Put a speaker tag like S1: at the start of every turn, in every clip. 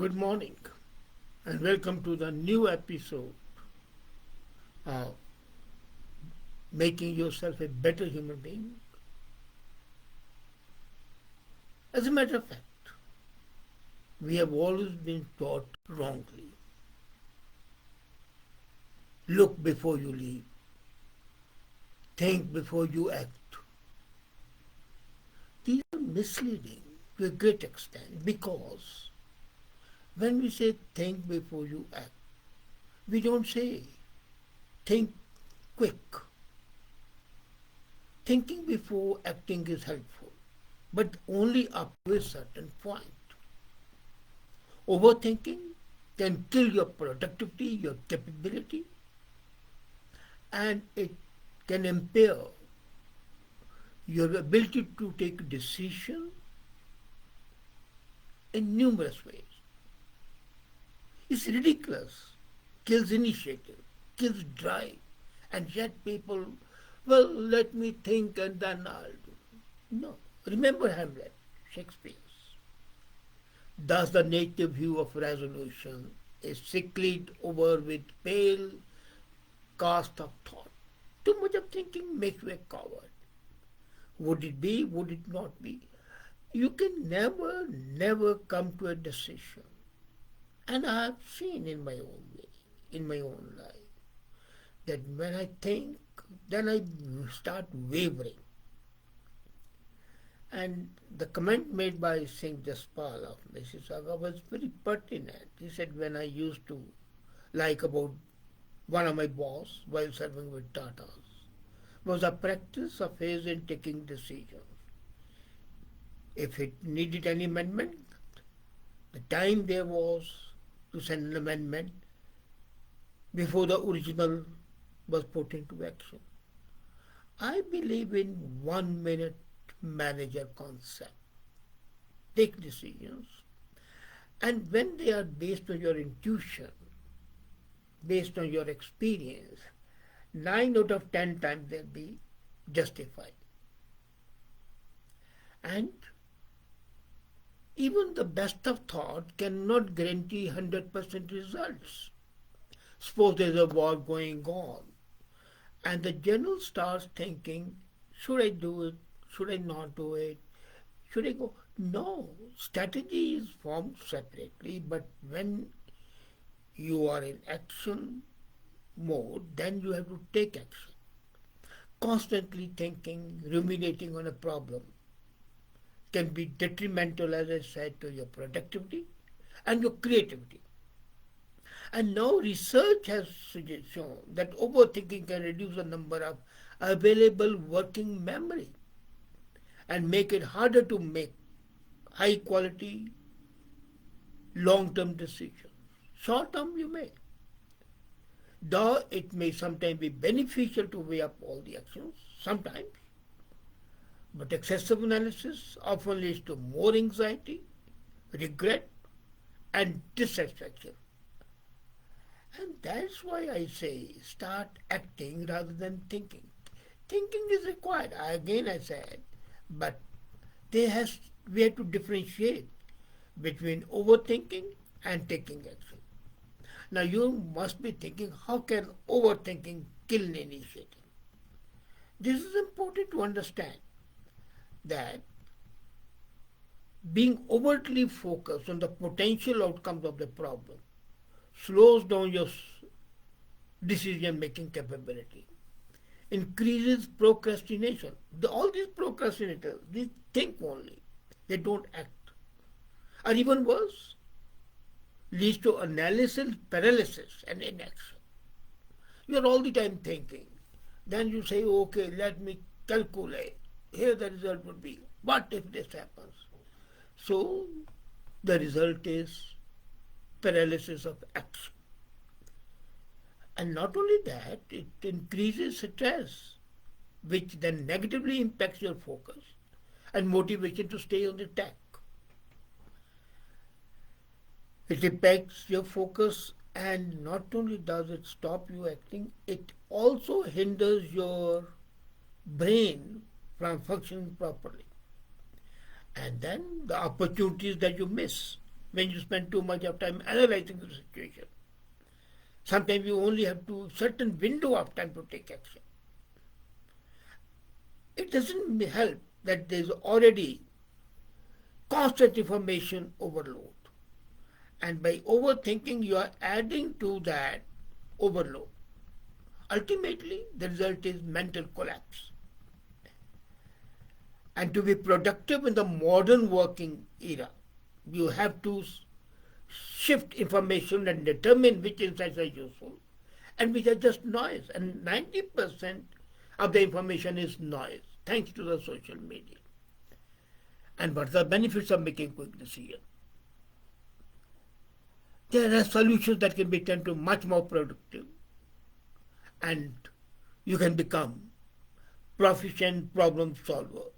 S1: Good morning and welcome to the new episode of Making Yourself a Better Human Being. As a matter of fact, we have always been taught wrongly. Look before you leap, think before you act. These are misleading to a great extent because when we say think before you act, we don't say think quick. Thinking before acting is helpful, but only up to a certain point. Overthinking can kill your productivity, your capability, and it can impair your ability to take decisions in numerous ways. It's ridiculous, kills initiative, kills drive, and yet people, well, let me think and then I'll do. No. Remember Hamlet, Shakespeare's. Thus the native view of resolution is sicklied over with pale cast of thought. Too much of thinking makes you a coward. Would it be? Would it not be? You can never come to a decision. And I have seen in my own way, in my own life, that when I think, then I start wavering. And the comment made by Singh Jaspal of Mississauga was very pertinent. He said, when I used to like about one of my boss while serving with Tatas, was a practice of his in taking decisions. If it needed any amendment, the time there was to send an amendment before the original was put into action. I believe in 1 minute manager concept. Take decisions, and when they are based on your intuition, based on your experience, 9 out of 10 times they'll be justified. And even the best of thought cannot guarantee 100% results. Suppose there's a war going on, and the general starts thinking, should I do it? Should I not do it? Should I go? No, strategy is formed separately, but when you are in action mode, then you have to take action. Constantly thinking, ruminating on a problem can be detrimental, as I said, to your productivity and your creativity. And now research has shown that overthinking can reduce the number of available working memory and make it harder to make high quality, long term decisions. Short term you may. Though it may sometimes be beneficial to weigh up all the actions, sometimes, but excessive analysis often leads to more anxiety, regret, and dissatisfaction. And that's why I say start acting rather than thinking. Thinking is required, again I said, but we have to differentiate between overthinking and taking action. Now you must be thinking, how can overthinking kill an initiative? This is important to understand that being overtly focused on the potential outcomes of the problem slows down your decision-making capability, increases procrastination. All these procrastinators, they think only, they don't act. Or even worse, leads to analysis paralysis and inaction. You are all the time thinking. Then you say, okay, let me calculate. Here the result would be, what if this happens? So the result is paralysis of action. And not only that, it increases stress, which then negatively impacts your focus and motivation to stay on the track. It impacts your focus, and not only does it stop you acting, it also hinders your brain from functioning properly. And then the opportunities that you miss. when you spend too much of time analyzing the situation. Sometimes you only have to certain window of time to take action. It doesn't help that there's already constant information overload. And by overthinking, you are adding to that overload. Ultimately, the result is mental collapse. And to be productive in the modern working era, you have to shift information and determine which insights are useful and which are just noise. And 90% of the information is noise, thanks to the social media. And what are the benefits of making quick decisions? There are solutions that can be turned to much more productive, and you can become proficient problem solver.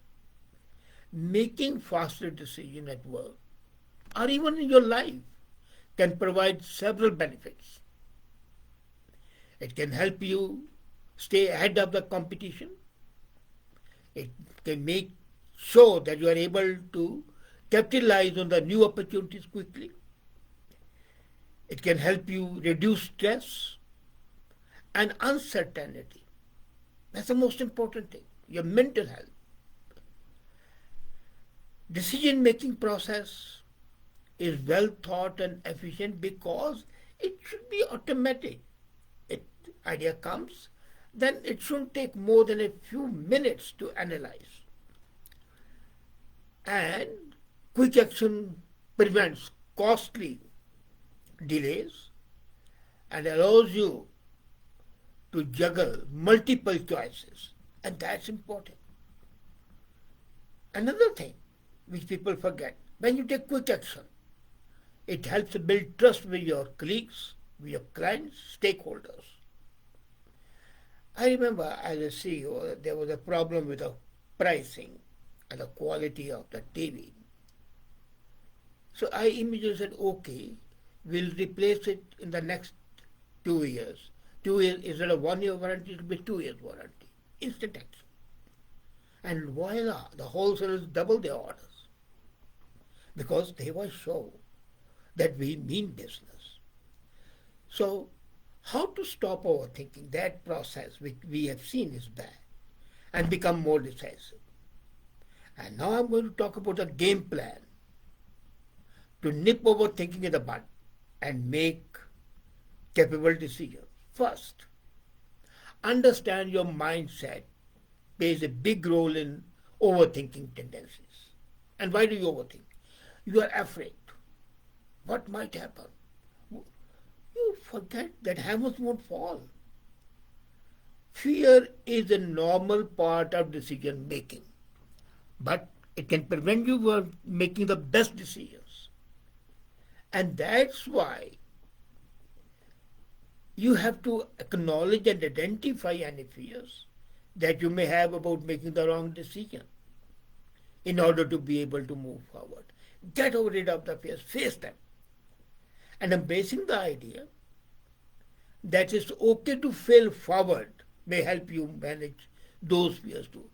S1: Making faster decisions at work or even in your life can provide several benefits. It can help you stay ahead of the competition. It can make sure that you are able to capitalize on the new opportunities quickly. It can help you reduce stress and uncertainty. That's the most important thing, your mental health. Decision-making process is well thought and efficient because it should be automatic. It idea comes, then it shouldn't take more than a few minutes to analyze. And quick action prevents costly delays and allows you to juggle multiple choices. And that's important. Another thing which people forget, when you take quick action, it helps build trust with your colleagues, with your clients, stakeholders. I remember as a CEO, there was a problem with the pricing and the quality of the TV. So I immediately said, okay, we'll replace it in the next 2 years. 2 years, instead of 1 year warranty, it will be 2 years warranty. Instant action. And voila, the wholesalers doubled their orders because they were sure that we mean business. So, how to stop overthinking that process which we have seen is bad and become more decisive? And now I'm going to talk about a game plan to nip overthinking in the bud and make capable decisions. First, understand your mindset plays a big role in overthinking tendencies. And why do you overthink? You are afraid. What might happen? You forget that heavens won't fall. Fear is a normal part of decision making, but it can prevent you from making the best decisions. And that's why you have to acknowledge and identify any fears that you may have about making the wrong decision in order to be able to move forward. Get rid of the fears, face them. And embracing the idea that it's okay to fail forward may help you manage those fears too.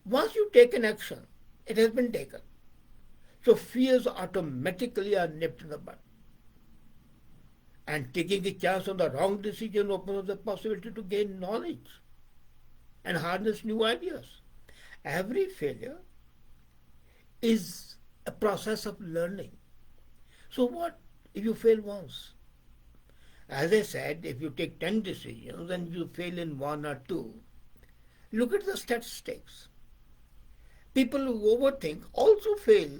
S1: Once you take an action, it has been taken. So fears automatically are nipped in the bud. And taking a chance on the wrong decision opens up the possibility to gain knowledge and harness new ideas. Every failure is a process of learning. So what if you fail once? As I said, if you take 10 decisions and you fail in one or two, look at the statistics. People who overthink also fail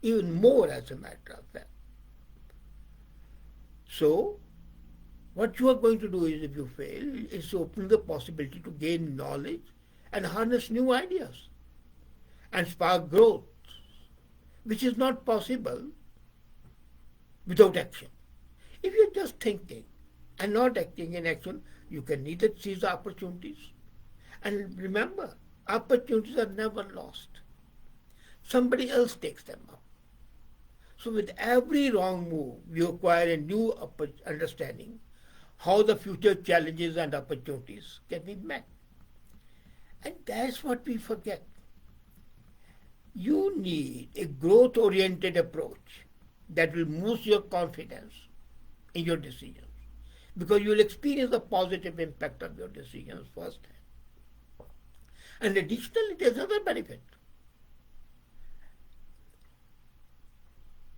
S1: even more, as a matter of fact. So, what you are going to do is, if you fail, is to open the possibility to gain knowledge and harness new ideas and spark growth, which is not possible without action. If you're just thinking and not acting in action, you can neither seize the opportunities. And remember, opportunities are never lost. Somebody else takes them up. So with every wrong move, you acquire a new understanding how the future challenges and opportunities can be met. And that's what we forget. You need a growth-oriented approach that will boost your confidence in your decisions because you will experience the positive impact of your decisions firsthand. And additionally, there's another benefit.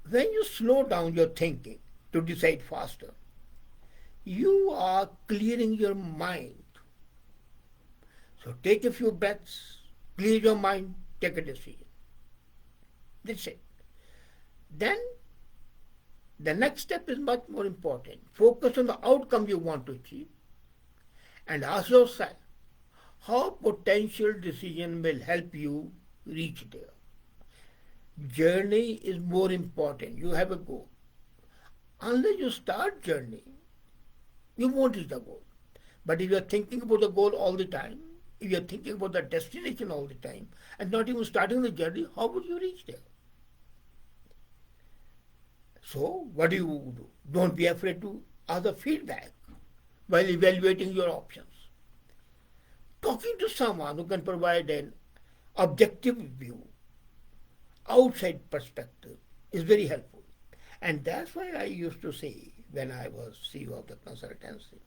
S1: When you slow down your thinking to decide faster, you are clearing your mind. So take a few breaths, clear your mind, take a decision. That's it. Then the next step is much more important. Focus on the outcome you want to achieve and ask yourself how potential decision will help you reach there. Journey is more important. You have a goal. Unless you start journey, you won't reach the goal. But if you're thinking about the goal all the time, if you're thinking about the destination all the time, and not even starting the journey, how would you reach there? So, what do you do? Don't be afraid to ask the feedback while evaluating your options. Talking to someone who can provide an objective view, outside perspective, is very helpful. And that's why I used to say, when I was CEO of the consultancy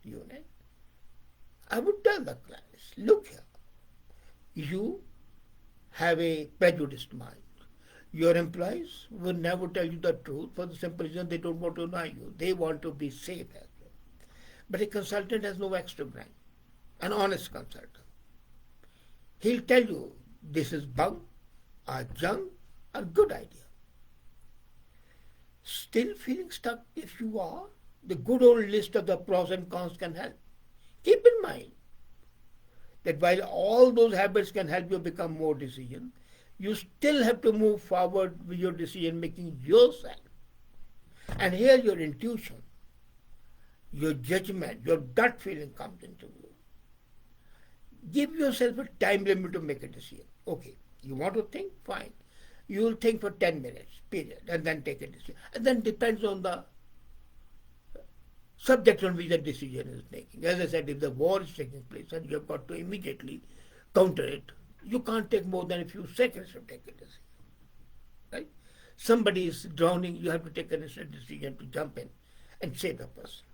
S1: unit, I would tell the clients, look here, you have a prejudiced mind. Your employees will never tell you the truth for the simple reason they don't want to annoy you. They want to be safe as well. But a consultant has no extra grind. An honest consultant. He'll tell you this is bug, or junk, or good idea. Still feeling stuck if you are, the good old list of the pros and cons can help. Keep in mind that while all those habits can help you become more decision, you still have to move forward with your decision making yourself. And here your intuition, your judgment, your gut feeling comes into view. Give yourself a time limit to make a decision. Okay, you want to think? Fine. You will think for 10 minutes, period, and then take a decision. And then depends on the subject on which the decision is making. As I said, if the war is taking place and you have got to immediately counter it, you can't take more than a few seconds to take a decision. Right? Somebody is drowning, you have to take a decision to jump in and save the person.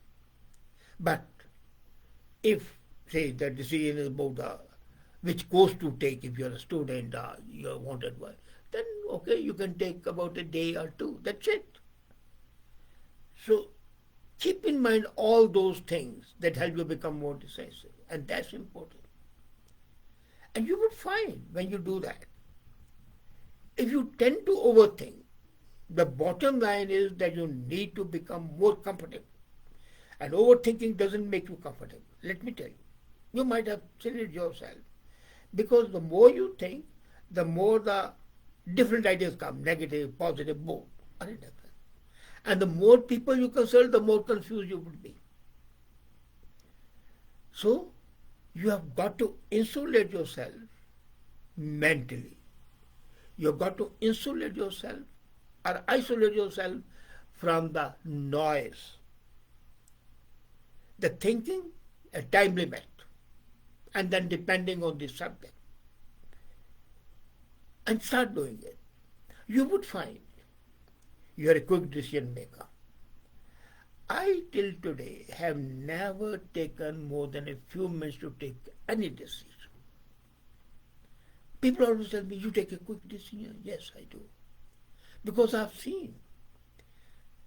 S1: But if, say, the decision is about which course to take, if you're a student, you're wanted one, then okay, you can take about a day or two. That's it. So keep in mind all those things that help you become more decisive, and that's important. And you would find when you do that, if you tend to overthink, the bottom line is that you need to become more comfortable. And overthinking doesn't make you comfortable. Let me tell you. You might have seen it yourself. Because the more you think, the more the different ideas come, negative, positive, both are different. And the more people you consult, the more confused you would be. So, you have got to insulate yourself mentally. You have got to insulate yourself or isolate yourself from the noise. The thinking, a time limit, and then depending on the subject. And start doing it. You would find you are a quick decision maker. I till today have never taken more than a few minutes to take any decision. People always tell me, you take a quick decision. Yes, I do. Because I've seen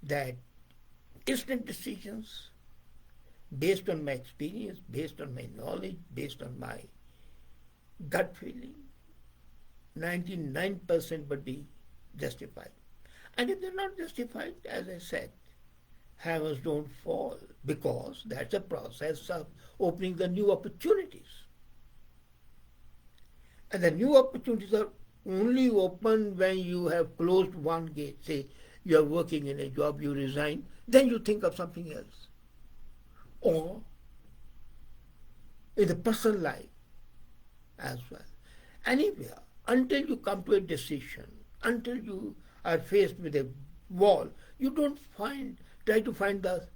S1: that instant decisions, based on my experience, based on my knowledge, based on my gut feeling, 99% would be justified. And if they're not justified, as I said, hammers don't fall, because that's a process of opening the new opportunities. And the new opportunities are only open when you have closed one gate. Say you are working in a job, you resign, then you think of something else. Or in the personal life as well. Anywhere, until you come to a decision, until you are faced with a wall, you don't try to find the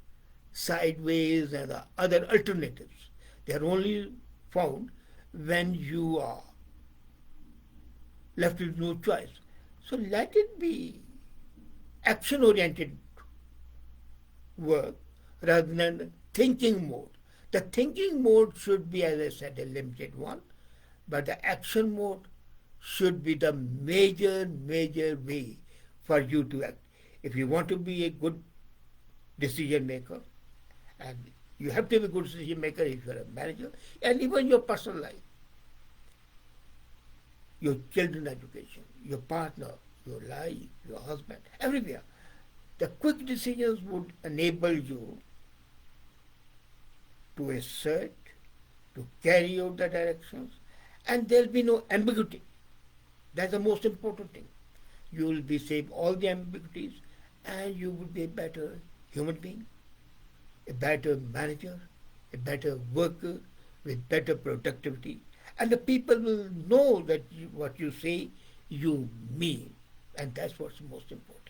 S1: sideways and the other alternatives. They are only found when you are left with no choice. So let it be action oriented work rather than thinking mode. The thinking mode should be, as I said, a limited one, but the action mode should be the major way for you to act. If you want to be a good decision maker, and you have to be a good decision maker if you're a manager, and even your personal life, your children's education, your partner, your life, your husband, everywhere. The quick decisions would enable you to assert, to carry out the directions, and there'll be no ambiguity. That's the most important thing. You will be save all the ambiguities, and you will be a better human being, a better manager, a better worker with better productivity, and the people will know that what you say you mean, and that's what's most important.